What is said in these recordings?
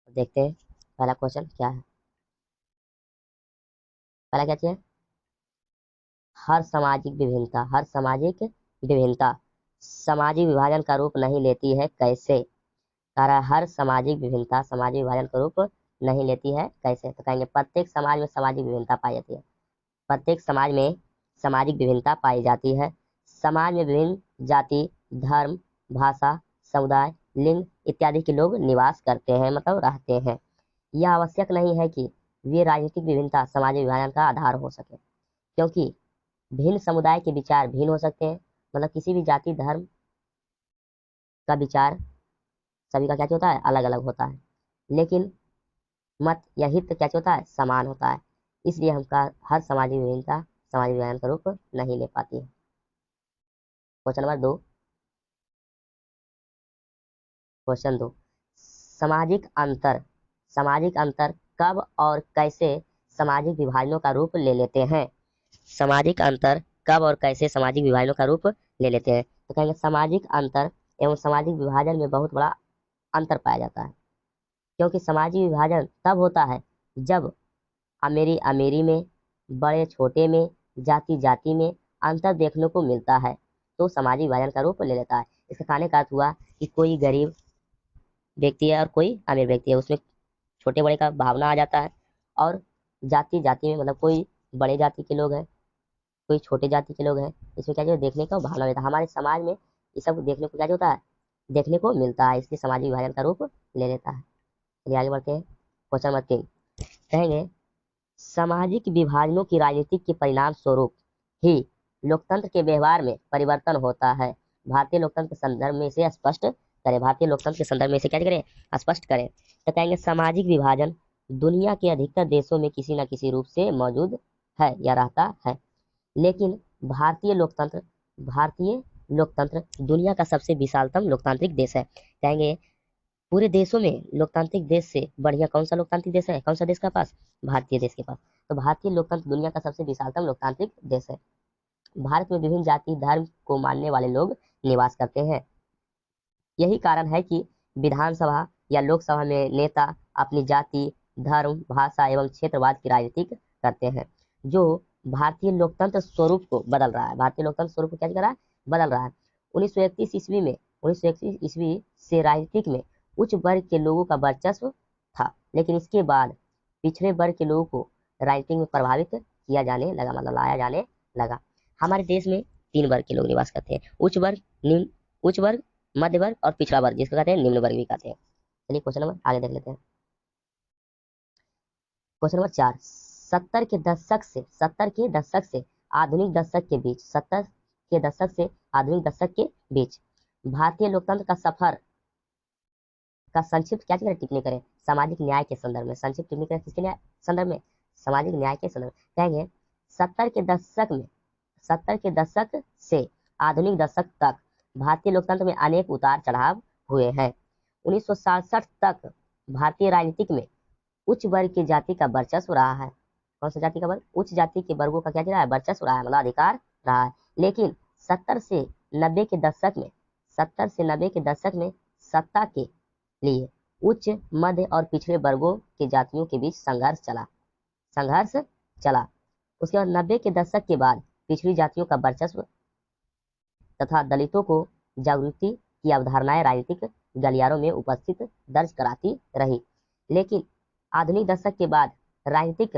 देखते हैं पहला क्वेश्चन क्या है। पहला क्या चीज है? हर सामाजिक विभिन्नता सामाजिक विभाजन का रूप नहीं लेती है कैसे? कह रहा है हर सामाजिक विभाजन का रूप नहीं लेती है कैसे? तो कहेंगे प्रत्येक समाज में सामाजिक विभिन्नता पाई जाती है। प्रत्येक समाज में सामाजिक विभिन्नता पाई जाती है। समाज में विभिन्न जाति, धर्म, भाषा, समुदाय, लिंग इत्यादि के लोग निवास करते हैं, मतलब रहते हैं। यह आवश्यक नहीं है कि वे राजनीतिक विभिन्नता सामाजिक विभाजन का आधार हो सके, क्योंकि भिन्न समुदाय के विचार भिन्न हो सकते हैं। मतलब किसी भी जाति धर्म का विचार सभी का क्या होता है, अलग अलग होता है, लेकिन मत या हित क्या होता है, समान होता है। इसलिए हमका हर सामाजिक विभिन्नता सामाजिक विभाजन का रूप नहीं ले पाती है। Question number 2। क्वेश्चन 2, सामाजिक अंतर कब और कैसे सामाजिक विभाजनों का रूप ले लेते हैं? सामाजिक अंतर कब और कैसे सामाजिक विभाजनों का रूप ले लेते हैं? तो कहेंगे सामाजिक अंतर एवं सामाजिक विभाजन में बहुत बड़ा अंतर पाया जाता है, क्योंकि सामाजिक विभाजन तब होता है जब अमीरी अमीरी में, बड़े छोटे में, जाति जाति में अंतर देखने को मिलता है, तो सामाजिक विभाजन का रूप ले लेता है। इसका कहने का अर्थ हुआ कि कोई गरीब व्यक्ति है और कोई अमीर व्यक्ति है, उसमें छोटे बड़े का भावना आ जाता है। और जाति जाति में मतलब कोई बड़े जाति के लोग हैं, कोई छोटे जाति के लोग हैं, इसमें क्या जो देखने का भावना मिलता है। हमारे समाज में ये सब देखने को क्या होता है, देखने को मिलता है, इसलिए सामाजिक विभाजन का रूप ले लेता है। चलिए आगे बढ़ते हैं। क्वेश्चन नंबर 3 कहेंगे सामाजिक विभाजनों की राजनीतिक के परिणाम स्वरूप ही लोकतंत्र के व्यवहार में परिवर्तन होता है। भारतीय लोकतंत्र के संदर्भ में इसे स्पष्ट करें। भारतीय लोकतंत्र के संदर्भ में इसे क्या करें, स्पष्ट करें। तो कहेंगे सामाजिक विभाजन दुनिया के अधिकतर देशों में किसी न किसी रूप से मौजूद है या रहता है, लेकिन भारतीय लोकतंत्र दुनिया का सबसे विशालतम लोकतांत्रिक देश है। कहेंगे पूरे देशों में लोकतांत्रिक देश से बढ़िया कौन सा लोकतांत्रिक देश है, कौन सा देश के पास, भारतीय देश के पास। तो भारतीय लोकतंत्र दुनिया का सबसे विशालतम लोकतांत्रिक देश है। भारत में विभिन्न जाति धर्म को मानने वाले लोग निवास करते हैं। यही कारण है कि विधानसभा या लोकसभा में नेता अपनी जाति धर्म भाषा एवं क्षेत्रवाद की राजनीति करते हैं, जो भारतीय लोकतंत्र स्वरूप को बदल रहा है। भारतीय लोकतंत्र स्वरूप को क्या कर रहा है, बदल रहा है। 1931 ईस्वी से राजनीतिक में उच्च वर्ग के लोगों का वर्चस्व था, लेकिन इसके बाद पिछड़े वर्ग के लोगों को राजनीति में प्रभावित किया जाने लगा, मतलब लाया जाने लगा। हमारे देश में 3 वर्ग के लोग निवास करते हैं, उच्च वर्ग, मध्य वर्ग और पिछड़ा वर्ग, जिसको कहते हैं निम्न वर्ग भी कहते हैं। चलिए क्वेश्चन नंबर आगे देख लेते हैं। क्वेश्चन नंबर 4, 70 के दशक से आधुनिक दशक के बीच 70 के दशक से आधुनिक दशक के बीच भारतीय लोकतंत्र का सफर का संक्षिप्त क्या करें, टिप्पणी करें सामाजिक न्याय के संदर्भ में। संक्षिप्त टिप्पणी करें किसके संदर्भ में, सामाजिक न्याय के संदर्भ में। कहेंगे 70 के दशक से आधुनिक दशक तक भारतीय लोकतंत्र में अनेक उतार चढ़ाव हुए हैं। 1967 तक भारतीय राजनीतिक में उच्च वर्ग की जाति का वर्चस्व रहा है। कौन सा जाति का वर्ग, उच्च जाति के वर्गों का क्या रहा है, वर्चस्व रहा है, मतलब अधिकार रहा है। लेकिन 70 से 90 के दशक में सत्ता के लिए उच्च मध्य और पिछड़े वर्गों के जातियों के बीच संघर्ष चला। उसके बाद 90 के दशक के बाद पिछड़ी जातियों का वर्चस्व तथा दलितों को जागृति की अवधारणाएं राजनीतिक गलियारों में उपस्थित दर्ज कराती रही। लेकिन आधुनिक दशक के बाद राजनीतिक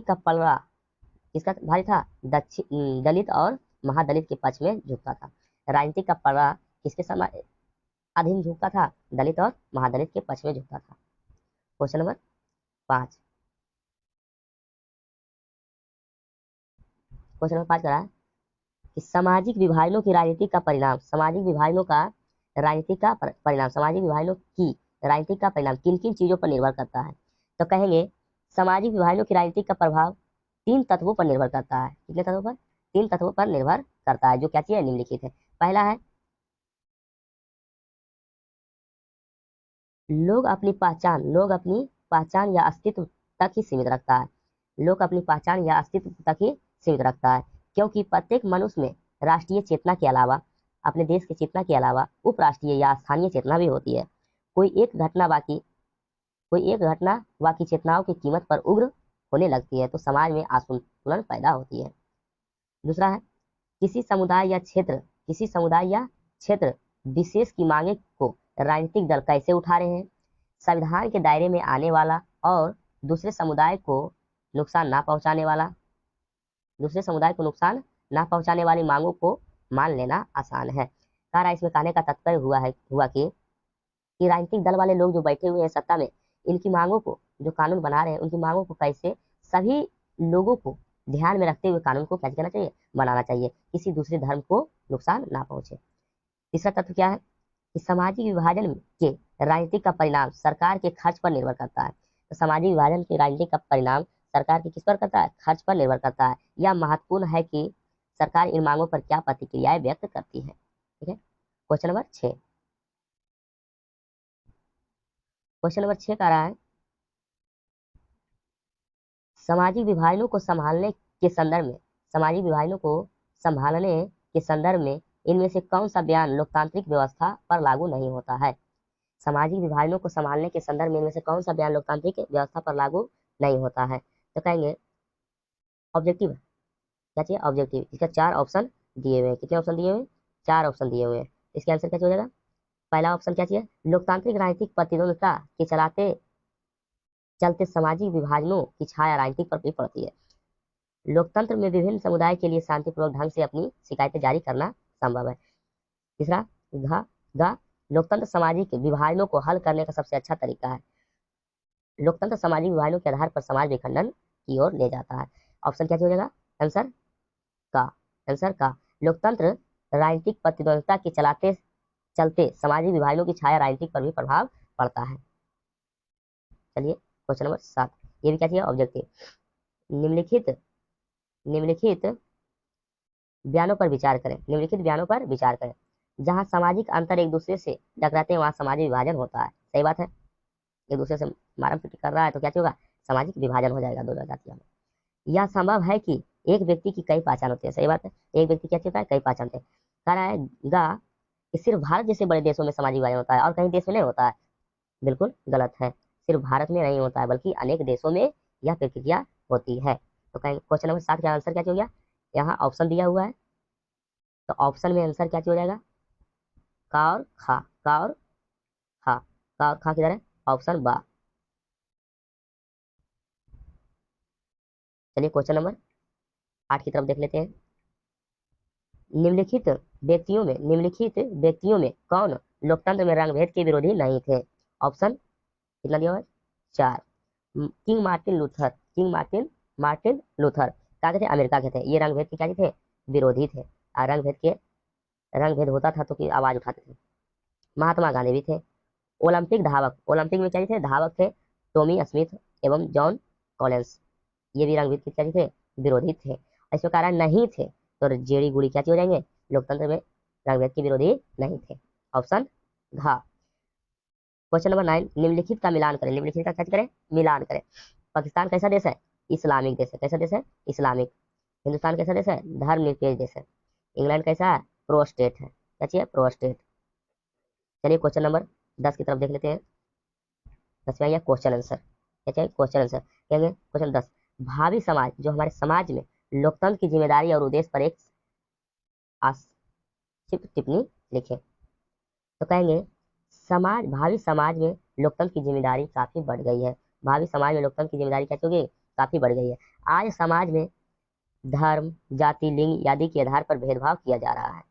का पलड़ा किसका भारी था, दलित और महादलित के पक्ष में झुकता था। राजनीतिक का पलड़ा किसके समय अधीन झुकता था, दलित और महादलित के पक्ष में झुकता था। क्वेश्चन नंबर 5 करा है कि सामाजिक विभाजनों की राजनीति का परिणाम, सामाजिक विभाजनों की राजनीति का परिणाम किन किन चीजों पर निर्भर करता है। तो कहेंगे सामाजिक विभाजनों की राजनीति का प्रभाव 3 तत्वों पर निर्भर करता है। कितने तत्वों पर, 3 तत्वों पर निर्भर करता है, जो क्या चीज है, निम्नलिखित है। पहला है लोग अपनी पहचान या अस्तित्व तक ही सीमित रखता है। लोग अपनी पहचान या अस्तित्व तक ही सीमित रखता है, क्योंकि प्रत्येक मनुष्य में राष्ट्रीय चेतना के अलावा, अपने देश की चेतना के अलावा उपराष्ट्रीय या स्थानीय चेतना भी होती है। कोई एक घटना बाकी चेतनाओं की कीमत पर उग्र होने लगती है तो समाज में असंतुलन पैदा होती है। दूसरा है किसी समुदाय या क्षेत्र विशेष की मांगे को राजनीतिक दल कैसे उठा रहे हैं। संविधान के दायरे में आने वाला और दूसरे समुदाय को नुकसान ना पहुंचाने वाली मांगों को मान लेना आसान है। कह रहा है इसमें कहने का तात्पर्य हुआ कि राजनीतिक दल वाले लोग जो बैठे हुए हैं सत्ता में, इनकी मांगों को, जो कानून बना रहे हैं उनकी मांगों को कैसे सभी लोगों को ध्यान में रखते हुए कानून को क्या करना चाहिए, बनाना चाहिए, किसी दूसरे धर्म को नुकसान ना पहुंचे। तीसरा तत्व क्या है कि सामाजिक विभाजन के राजनीतिक का परिणाम सरकार के खर्च पर निर्भर करता है। तो सामाजिक विभाजन के राजनीतिक का परिणाम सरकार के किस पर करता है, खर्च पर निर्भर करता है। यह महत्वपूर्ण है कि सरकार इन मांगों पर क्या प्रतिक्रियाएं व्यक्त करती है। ठीक है, क्वेश्चन नंबर 6 कह रहा है सामाजिक विभाजनों को संभालने के संदर्भ में इनमें से कौन सा बयान लोकतांत्रिक व्यवस्था पर लागू नहीं होता है। सामाजिक विभाजनों को संभालने के संदर्भ में इनमें से कौन सा बयान लोकतांत्रिक व्यवस्था पर लागू नहीं होता है। तो कहेंगे ऑब्जेक्टिव, क्या चाहिए, ऑब्जेक्टिव। इसका 4 ऑप्शन दिए हुए हैं। कितने ऑप्शन दिए हुए हैं, 4 ऑप्शन दिए हुए हैं। इसके आंसर क्या हो जाएगा, पहला ऑप्शन क्या चाहिए, लोकतांत्रिक राजनीतिक प्रतिद्वंद्विता के चलते सामाजिक विभाजनों की छाया राजनीति पर भी पड़ती है। लोकतंत्र में विभिन्न समुदाय के लिए शांतिपूर्वक ढंग से अपनी शिकायतें जारी करना संभव है। तीसरा गा लोकतंत्र सामाजिक विभाजनों को हल करने का सबसे अच्छा तरीका है। लोकतंत्र सामाजिक विभाजनों के आधार पर समाज विखंडन की ओर ले जाता है। ऑप्शन क्या हो जाएगा, आंसर का लोकतंत्र राजनीतिक प्रतिद्वंद्विता के चलते सामाजिक विभाजनों की छाया राजनीतिक पर भी प्रभाव पड़ता है। चलिए क्वेश्चन नंबर 7, ये भी क्या चाहिए, ऑब्जेक्टिव। निम्नलिखित बयानों पर विचार करें। जहां सामाजिक अंतर एक दूसरे से टकराते हैं वहां सामाजिक विभाजन होता है। सही बात है, एक दूसरे से मारम पीटी कर रहा है तो क्या होगा, सामाजिक विभाजन हो जाएगा दो जातियों में। यह संभव है कि एक व्यक्ति की कई पहचान होती है। सही बात है, एक व्यक्ति क्या होता है, कई पहचान होते हैं। कह रहा है कि सिर्फ भारत जैसे बड़े देशों में सामाजिक विभाजन होता है और कहीं देश में नहीं होता है। बिल्कुल गलत है, सिर्फ भारत में नहीं होता है बल्कि अनेक देशों में यह प्रक्रिया होती है। तो कहेंगे क्वेश्चन नंबर 7 का आंसर क्या हो गया, यहाँ ऑप्शन दिया हुआ है तो ऑप्शन में आंसर क्या हो जाएगा, का और खा किधर है, ऑप्शन बा। चलिए क्वेश्चन नंबर 8 की तरफ देख लेते हैं। निम्नलिखित व्यक्तियों में कौन लोकतंत्र में रंगभेद के विरोधी नहीं थे। ऑप्शन कितना दिया हुआ है, 4। किंग मार्टिन लूथर क्या थे, अमेरिका के थे। ये रंगभेद के क्या थे, विरोधी थे। और रंगभेद होता था तो की आवाज उठाते थे। महात्मा गांधी भी थे। ओलंपिक में क्या थे, धावक थे, टॉमी स्मिथ एवं जॉन कॉलिंस। ये भी रंगभेद के क्या थे, विरोधी थे। इसमें कारण नहीं थे तो जेडी गुड़ी क्या हो जाएंगे, लोकतंत्र में रंगभेद के विरोधी नहीं थे। ऑप्शन घ। क्वेश्चन नंबर 9, निम्नलिखित का मिलान करें। निम्नलिखित का क्या करें, मिलान करें। पाकिस्तान कैसा देश है, इस्लामिक देश है। कैसा देश है, इस्लामिक। हिंदुस्तान कैसा देश है, धर्मनिरपेक्ष देश है। इंग्लैंड कैसा है, प्रो स्टेट है। क्या चाहिए, प्रो स्टेट। चलिए क्वेश्चन नंबर 10 की तरफ देख लेते हैं। 10 में आइए क्वेश्चन आंसर। क्या चाहिए, क्वेश्चन आंसर। कहेंगे क्वेश्चन 10, भावी समाज जो हमारे समाज में लोकतंत्र की जिम्मेदारी और उद्देश्य पर एक संक्षिप्त टिप्पणी लिखें। तो कहेंगे भावी समाज में लोकतंत्र की जिम्मेदारी काफी बढ़ गई है। भावी समाज में लोकतंत्र की जिम्मेदारी क्या होगी, काफी बढ़ गई है। आज समाज में धर्म, जाति, लिंग आदि के आधार पर भेदभाव किया जा रहा है।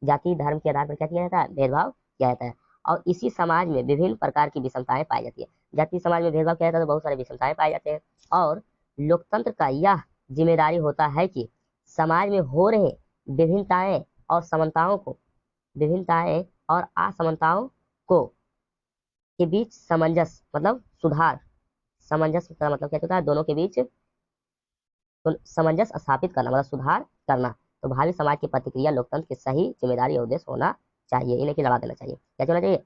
जाति धर्म के आधार पर क्या किया जाता है, भेदभाव किया जाता है। और इसी समाज में विभिन्न प्रकार की विषमताएं पाई जाती है। जाति समाज में भेदभाव किया जाता है तो बहुत सारे विषमताएं पाए जाते हैं। और लोकतंत्र का यह जिम्मेदारी होता है कि समाज में हो रहे विभिन्नताएं और असमानताओं को के बीच सामंजस्य मतलब सुधार, सामंजस्य का मतलब क्या होता है, दोनों के बीच सामंजस्य स्थापित करना मतलब सुधार करना। तो भावी समाज की प्रतिक्रिया लोकतंत्र की सही जिम्मेदारी और उद्देश्य होना चाहिए, इन्हें की लड़ा देना चाहिए। क्या होना चाहिए,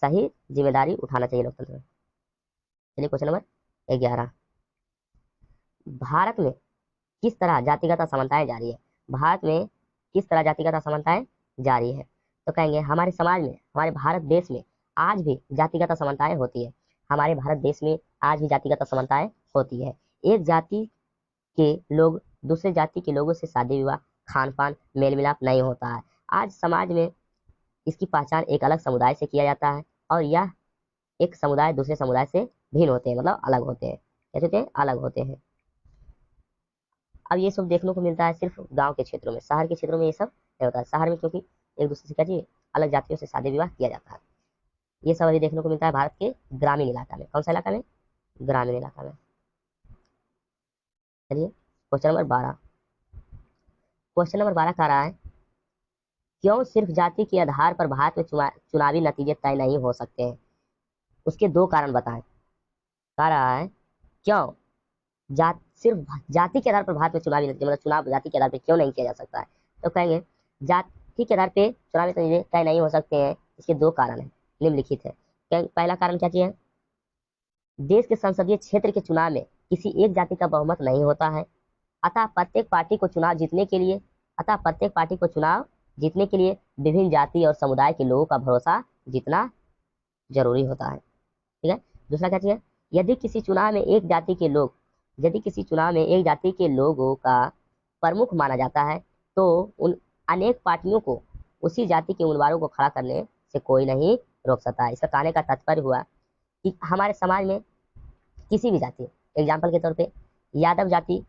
सही जिम्मेदारी उठाना चाहिए लोकतंत्र में। चलिए क्वेश्चन नंबर 11, भारत में किस तरह जातिगत असमानताएं जारी है। भारत में किस तरह जातिगत असमानताएं जारी है। तो कहेंगे हमारे समाज में, हमारे भारत देश में आज भी जातिगत असमानताएं होती है। हमारे भारत देश में आज भी जातिगत असमानताएं होती है। एक जाति के लोग दूसरे जाति के लोगों से शादी विवाह, खान पान, मेल मिलाप नहीं होता है। आज समाज में इसकी पहचान एक अलग समुदाय से किया जाता है और यह एक समुदाय दूसरे समुदाय से भिन्न होते हैं, मतलब अलग होते हैं। कैसे होते हैं? अलग होते हैं। अब ये सब देखने को मिलता है सिर्फ गांव के क्षेत्रों में, शहर के क्षेत्रों में ये सब नहीं होता है। शहर में क्योंकि एक दूसरे से क्या चाहिए, अलग जातियों से शादी विवाह किया जाता है। ये सब अभी देखने को मिलता है भारत के ग्रामीण इलाका में। कौन सा इलाका में? ग्रामीण इलाका में। चलिए क्वेश्चन नंबर 12। क्वेश्चन नंबर 12 कह रहा है, क्यों सिर्फ जाति के आधार पर भारत में चुनावी नतीजे तय नहीं हो सकते हैं? उसके दो कारण बताएं। कह रहा है क्यों सिर्फ जाति के आधार पर भारत में चुनावी नतीजे, मतलब चुनाव जाति के आधार पर क्यों नहीं किया जा सकता है? तो कहेंगे जाति के आधार पर चुनावी नतीजे तय नहीं हो सकते हैं। इसके दो कारण हैं, निम्नलिखित है। पहला कारण क्या चाहिए? देश के संसदीय क्षेत्र के चुनाव में किसी एक जाति का बहुमत नहीं होता है, अतः प्रत्येक पार्टी को चुनाव जीतने के लिए विभिन्न जाति और समुदाय के लोगों का भरोसा जीतना जरूरी होता है। ठीक है। दूसरा क्या चाहिए? यदि किसी चुनाव में एक जाति के लोगों का प्रमुख माना जाता है तो उन अनेक पार्टियों को उसी जाति के उम्मीदवारों को खड़ा करने से कोई नहीं रोक सकता है। इसका कहने का तात्पर्य हुआ कि हमारे समाज में किसी भी जाति, एग्जाम्पल के तौर पे यादव जाति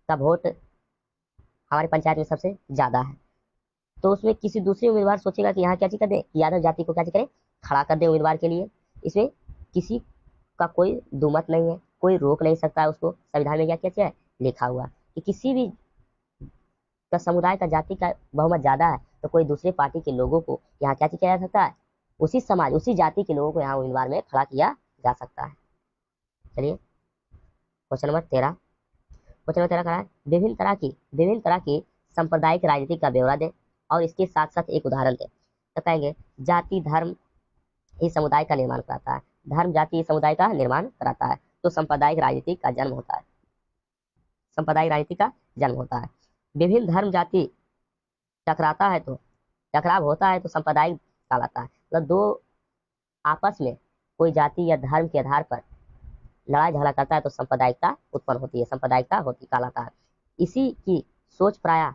का वोट हमारे पंचायत में सबसे ज़्यादा है, तो उसमें किसी दूसरे उम्मीदवार सोचेगा कि यहाँ क्या चीज़ कर दे, यादव जाति को क्या चीज़ करें, खड़ा कर दे उम्मीदवार के लिए। इसमें किसी का कोई दुमत नहीं है, कोई रोक नहीं सकता है उसको। संविधान में क्या है लिखा हुआ कि किसी भी का समुदाय का जाति का बहुमत ज़्यादा है तो कोई दूसरे पार्टी के लोगों को यहाँ क्या चीज़ किया जा सकता है, उसी जाति के लोगों को यहाँ उम्मीदवार में खड़ा किया जा सकता है। चलिए क्वेश्चन नंबर 13 कह रहा है, विभिन्न तरह की सांप्रदायिक राजनीति का ब्यौरा दें और इसके साथ साथ एक उदाहरण दें। तो कहेंगे जाति धर्म ही समुदाय का निर्माण कराता है, धर्म जाति ही समुदाय का निर्माण कराता है, तो सांप्रदायिक राजनीति का जन्म होता है। विभिन्न धर्म जाति टकराव होता है तो सांप्रदायिक कहलाता है। मतलब दो आपस में कोई जाति या धर्म के आधार पर लड़ाई झगड़ा करता है तो सांप्रदायिकता उत्पन्न होती है, कहलाता है। इसी की सोच प्रायः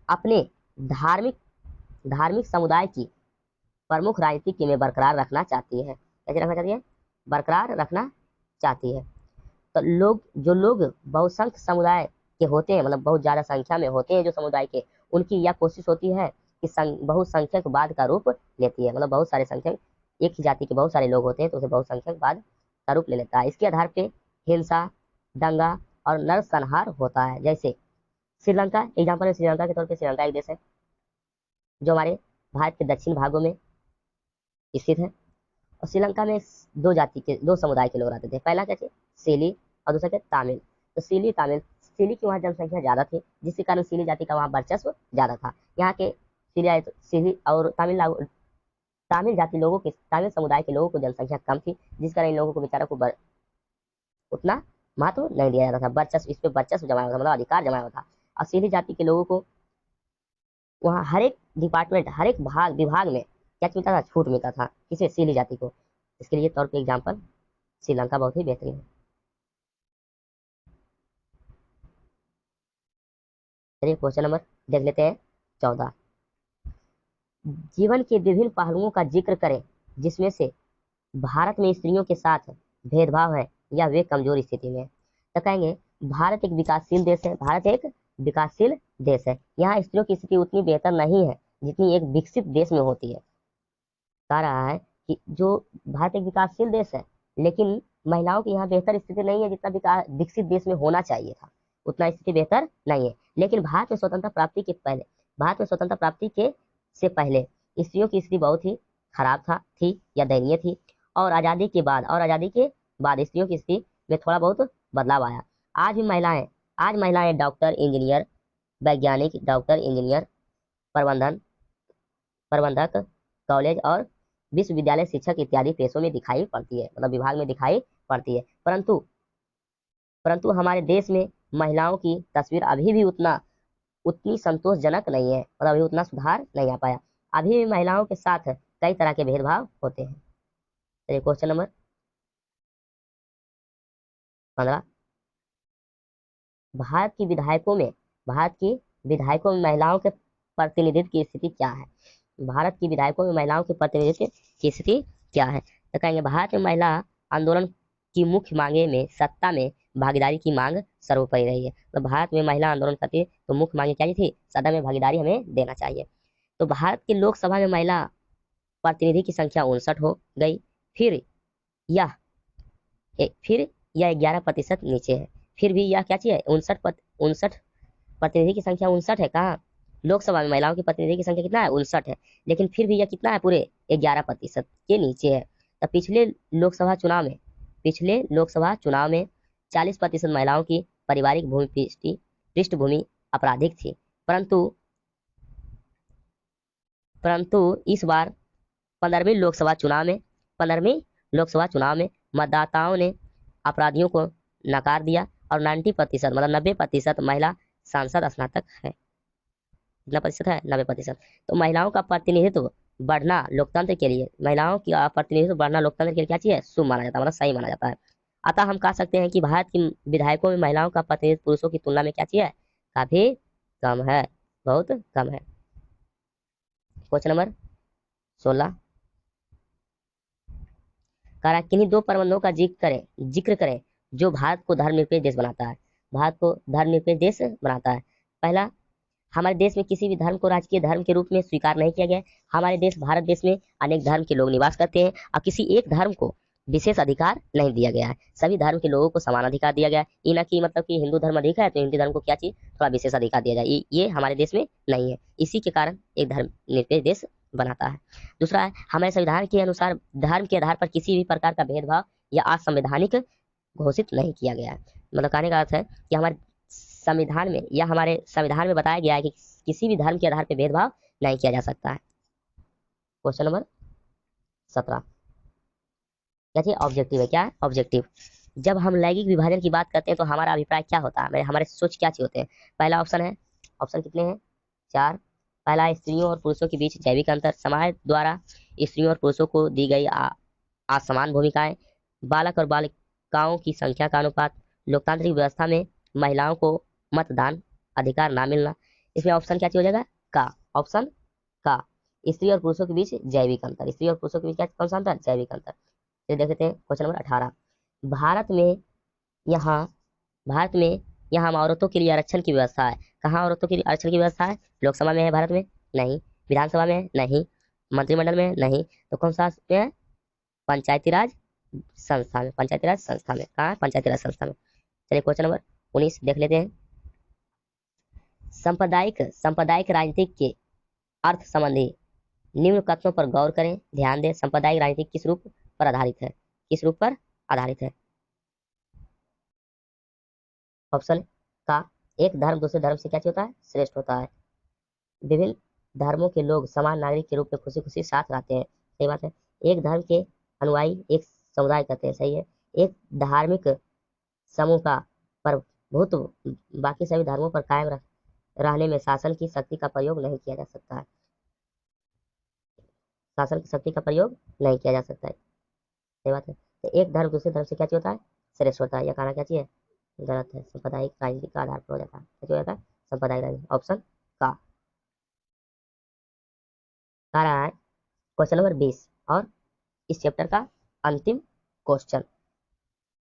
अपने धार्मिक समुदाय की प्रमुख राजनीति में बरकरार रखना चाहती है। कैसे रखना चाहती है? बरकरार रखना चाहती है। तो जो लोग बहुसंख्यक समुदाय के होते हैं, मतलब बहुत ज़्यादा संख्या में होते हैं जो समुदाय के, उनकी यह कोशिश होती है कि बहुसंख्यकवाद का रूप लेती है। मतलब बहुत सारे संख्यक, एक ही जाति के बहुत सारे लोग होते हैं तो उसे बहुसंख्यकवाद का रूप ले लेता है। इसके आधार पे हिंसा, दंगा और नरसंहार होता है। जैसे श्रीलंका, एग्जाम्पल है श्रीलंका के तौर पे। श्रीलंका एक देश है जो हमारे भारत के दक्षिण भागों में स्थित है और श्रीलंका में दो समुदाय के लोग रहते थे। पहला क्या थे? सीली और दूसरा क्या? तामिल। तो सीली की वहाँ जनसंख्या ज़्यादा थी, जिसके कारण सीली जाति का वहाँ वर्चस्व ज़्यादा था। यहाँ के सीली और तामिल समुदाय के लोगों को जनसंख्या कम थी, जिस कारण इन लोगों को बेचारों को उतना महत्व नहीं दिया जाता था। इस पे वर्चस्व जमाया हुआ था, मतलब अधिकार जमाया हुआ था। और सीली जाति के लोगों को वहाँ हर एक विभाग में क्या मिलता था? छूट मिलता था। किसे? सीली जाति को। इसके लिए तौर पे एग्जाम्पल श्रीलंका बहुत ही बेहतरीन है। चलिए क्वेश्चन नंबर देख लेते हैं 14। जीवन के विभिन्न पहलुओं का जिक्र करें जिसमें से भारत में स्त्रियों के साथ भेदभाव है या वे कमजोर स्थिति में। तो कहेंगे भारत एक विकासशील देश है। यहाँ स्त्रियों की स्थिति उतनी बेहतर नहीं है जितनी एक विकसित देश में होती है। कह रहा है कि जो भारत एक विकासशील देश है लेकिन महिलाओं की यहाँ बेहतर स्थिति नहीं है जितना विकसित देश में होना चाहिए था, उतना स्थिति बेहतर नहीं है। लेकिन भारत में स्वतंत्रता प्राप्ति के से पहले स्त्रियों की स्थिति बहुत ही खराब थी या दयनीय थी। और आज़ादी के बाद स्त्रियों की स्थिति में थोड़ा बहुत बदलाव आया। आज महिलाएं डॉक्टर, इंजीनियर, वैज्ञानिक, प्रबंधक, कॉलेज और विश्वविद्यालय शिक्षक इत्यादि पेशों में दिखाई पड़ती है, मतलब विभाग में दिखाई पड़ती है। परंतु हमारे देश में महिलाओं की तस्वीर अभी भी उतनी संतोषजनक नहीं है, मतलब अभी उतना सुधार नहीं आ पाया। अभी भी महिलाओं के साथ कई तरह के भेदभाव होते हैं। चलिए क्वेश्चन नंबर 15। भारत की विधायकों में भारत की विधायकों में महिलाओं के प्रतिनिधित्व की स्थिति क्या है? भारत की विधायकों में महिलाओं के प्रतिनिधित्व की स्थिति क्या है? तो कहेंगे भारत में महिला आंदोलन की मुख्य मांगे में सत्ता में भागीदारी की मांग सर्वोपरि रही है। तो भारत में महिला आंदोलन करती तो मुख्य मांगे क्या थी? सत्ता में भागीदारी हमें देना चाहिए। तो भारत की लोकसभा में महिला प्रतिनिधि की संख्या 59 हो गई। फिर यह फिर यह 11% नीचे है। फिर भी यह क्या चीज है? 59 प्रतिनिधि की संख्या 59 है। कहाँ? लोकसभा में महिलाओं की प्रतिनिधि की संख्या कितना है? 59 है। लेकिन फिर भी यह कितना है? पूरे 11% के नीचे है। तो पिछले लोकसभा चुनाव में 40% महिलाओं की पारिवारिक पृष्ठभूमि आपराधिक थी। परंतु इस बार 15वीं लोकसभा चुनाव में मतदाताओं ने अपराधियों को नकार दिया और 90% मतलब 90% महिला सांसद स्नातक है। कितना प्रतिशत है? 90%। तो महिलाओं का प्रतिनिधित्व बढ़ना लोकतंत्र के लिए क्या चीज है? शुभ माना जाता है, मतलब सही माना जाता है। अतः हम कह सकते हैं कि भारत की विधायकों में महिलाओं का प्रतिनिधित्व पुरुषों की तुलना में क्या चीज है? काफी कम है, बहुत कम है। क्वेश्चन नंबर 16 करा किन्हीं दो प्रबंधों का जिक्र करें जो भारत को धर्मनिरपेक्ष देश बनाता है। भारत को धर्मनिरपेक्ष देश बनाता है। पहला, हमारे देश में किसी भी धर्म को राजकीय धर्म के रूप में स्वीकार नहीं किया गया। हमारे देश भारत देश में अनेक धर्म के लोग निवास करते हैं और किसी एक धर्म को विशेष अधिकार नहीं दिया गया है। सभी धर्म के लोगों को समान अधिकार दिया गया है। ये ना कि मतलब कि हिंदू धर्म अधिक है तो हिंदू धर्म को क्या चीज थोड़ा विशेष अधिकार दिया जाए, ये हमारे देश में नहीं है। इसी के कारण एक धर्म निरपेक्ष देश बनाता है। दूसरा है, हमारे संविधान के अनुसार धर्म के आधार पर किसी भी प्रकार का भेदभाव या असंवैधानिक घोषित नहीं किया गया है। मतलब कहने का अर्थ है कि हमारे संविधान में बताया गया है कि किसी भी धर्म के आधार पर भेदभाव नहीं किया जा सकता है। क्वेश्चन नंबर 17 क्या चीज? ऑब्जेक्टिव है। क्या है? ऑब्जेक्टिव। जब हम लैंगिक विभाजन की बात करते हैं तो हमारा अभिप्राय क्या होता है? हमारे सोच क्या चीज होते हैं? पहला ऑप्शन है, ऑप्शन कितने हैं? 4। पहला, स्त्रियों और पुरुषों के बीच जैविक अंतर, समाज द्वारा स्त्रियों और पुरुषों को दी गई असमान भूमिकाएं, बालक और बालिकाओं की संख्या का अनुपात, लोकतांत्रिक व्यवस्था में महिलाओं को मतदान अधिकार ना मिलना। इसमें ऑप्शन क्या चीज हो जाएगा? का। ऑप्शन का। स्त्री और पुरुषों के बीच जैविक अंतर। स्त्री और पुरुषों के बीच क्या कौन सा अंतर? जैविक अंतर। ये देख लेते हैं क्वेश्चन नंबर 18। भारत में यहाँ भारत में यहाँ औरतों के लिए आरक्षण की व्यवस्था है। कहाँ औरतों के लिए आरक्षण की व्यवस्था है? लोकसभा में है भारत में? नहीं। विधानसभा में? नहीं। मंत्रिमंडल में? नहीं। तो कौन सा में है? पंचायती राज संस्था में। पंचायती राज संस्था में। कहाँ? पंचायती राज संस्था में। चलिए क्वेश्चन नंबर 19 देख लेते हैं। सांप्रदायिक राजनीति के अर्थ संबंधी निम्न कथनों पर गौर करें, ध्यान दें। सांप्रदायिक राजनीति किस रूप पर आधारित है? किस रूप पर आधारित है? ऑप्शन का, एक धर्म दूसरे धर्म से क्या होता है? श्रेष्ठ होता है। विभिन्न धर्मों के लोग समान नागरिक के रूप में खुशी खुशी साथ रहते हैं। सही बात है। एक धर्म के अनुयायी एक समुदाय कहते हैं। सही है। एक धार्मिक समूह का प्रभुत्व बाकी सभी धर्मों पर कायम रहने में शासन की शक्ति का प्रयोग नहीं किया जा सकता है। शासन की शक्ति का प्रयोग नहीं किया जा सकता है। सही बात है। तो एक धर्म दूसरे धर्म से क्या होता है? श्रेष्ठ होता है। यह कहना क्या चाहिए? गलत है। सांप्रदायिक राजनीति का आधार पर हो जाता है। क्या हो जाता है? सांप्रदायिक राजनीति। ऑप्शन का आ रहा है क्वेश्चन नंबर 20 और इस चैप्टर का अंतिम क्वेश्चन।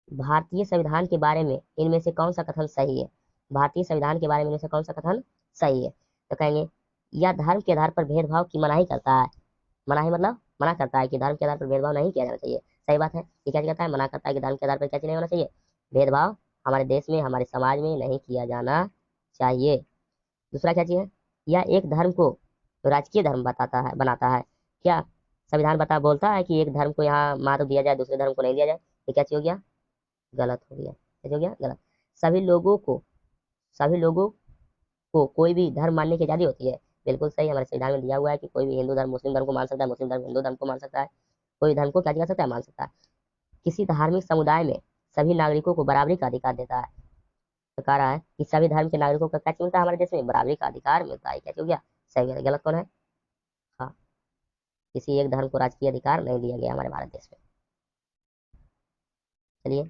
भारतीय संविधान के बारे में इनमें से कौन सा कथन सही है? भारतीय संविधान के बारे में इनमें से कौन सा कथन सही है? तो कहेंगे यह धर्म के आधार पर भेदभाव की मनाही करता है। मनाही मतलब मना करता है कि धर्म के आधार पर भेदभाव नहीं किया जाना चाहिए। सही बात है। ये क्या कहता है? मना करता है कि धर्म के आधार पर क्या नहीं होना चाहिए? भेदभाव हमारे देश में, हमारे समाज में नहीं किया जाना चाहिए। दूसरा क्या चाहिए? यह एक धर्म को राजकीय धर्म बनाता है। क्या संविधान बोलता है कि एक धर्म को यहाँ महत्व दिया जाए, दूसरे धर्म को नहीं दिया जाए? ये क्या चीज हो गया? गलत हो गया। क्या हो गया? गलत। सभी लोगों को कोई भी धर्म मानने की आजादी होती है। बिल्कुल सही। हमारे संविधान में दिया हुआ है कि कोई भी हिंदू धर्म मुस्लिम धर्म को मान सकता है, मुस्लिम धर्म हिंदू धर्म को मान सकता है। कोई धर्म को क्या कर सकता है? मान सकता है। किसी धार्मिक समुदाय में सभी नागरिकों को बराबरी का अधिकार देता है। तो कह रहा है कि सभी धर्म के नागरिकों का क्या मिलता है? हमारे देश में बराबरी का अधिकार मिलता है। क्या हो गया? सही है। गलत कौन है? हाँ, किसी एक धर्म को राजकीय अधिकार नहीं दिया गया हमारे भारत देश में। चलिए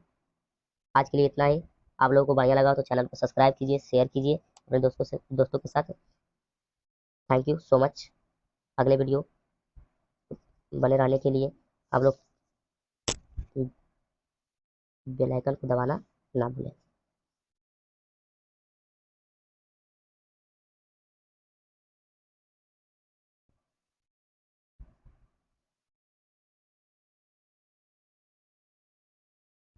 आज के लिए इतना ही। आप लोगों को बढ़िया लगा तो चैनल को सब्सक्राइब कीजिए, शेयर कीजिए अपने दोस्तों के साथ। Thank you so much. अगले वीडियो बने रहने के लिए आप लोग बेल आइकन को दबाना ना भूलें।